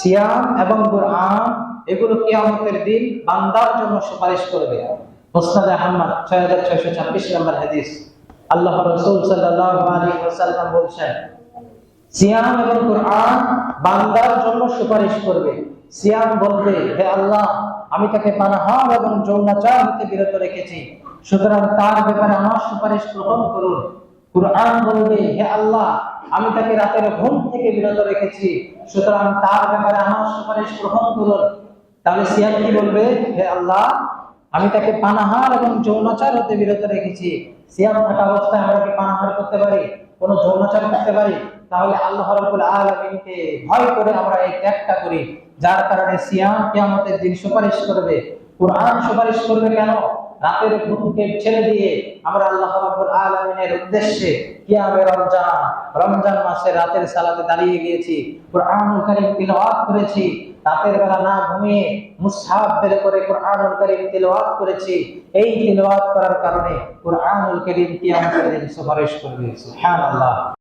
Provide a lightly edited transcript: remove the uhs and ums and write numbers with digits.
সিয়াম এবং কুরআন এগুলো কিয়ামতের দিন বান্দার জন্য সুপারিশ করবে। মুসনাদ আহমদ 6626 নম্বর হাদিস। আল্লাহ রাসূল সাল্লাল্লাহু আলাইহি ওয়াসাল্লাম বলেছেন, সিয়াম এবং কুরআন বান্দার জন্য সুপারিশ করবে। সিয়াম বলবে, হে আল্লাহ, আমি তাকে পানাহার এবং যৌনাচার হতে বিরত রেখেছি, সুতরাং তার ব্যাপারে আমার সুপারিশ গ্রহণ করুন। কুরআন বলবে, হে আল্লাহ, আমি তাকে রাতের ঘুম থেকে বিরত রেখেছি, সুতরাং তার ব্যাপারে আমার সুপারিশ গ্রহণ করুন। তাহলে সিয়াম কি বলবে? হে আল্লাহ, আমি তাকে পানাহার এবং যৌনাচার হতে বিরত রেখেছি। সিয়াম থাকা অবস্থায় আমরা কি পানাহার করতে পারি, কোন যৌনাচার করতে পারি? তাহলে আল্লাহ রাব্বুল আলামিনকে ভয় করে আমরা এই ত্যাগটা করি, যার কারণে সিয়াম কিয়ামতের দিন সুপারিশ করবে। কুরআন সুপারিশ করবে কেন? রাতের ঘুমকে ছেড়ে দিয়ে আমরা আল্লাহ রাব্বুল আলামিনের উদ্দেশ্যে কিয়ামে রমজান মাসে রাতের সালাতে দাঁড়িয়ে গিয়েছি, কুরআনুল কারীম তিলাওয়াত করেছি, রাতের বেলা না ঘুমিয়ে মুসহাফ বের করে কুরআনুল কারীম তিলাওয়াত করেছি। এই তিলাওয়াত করার কারণে কুরআনুল কারীম কিয়ামতের দিন সুপারিশ করবে। সুবহানাল্লাহ।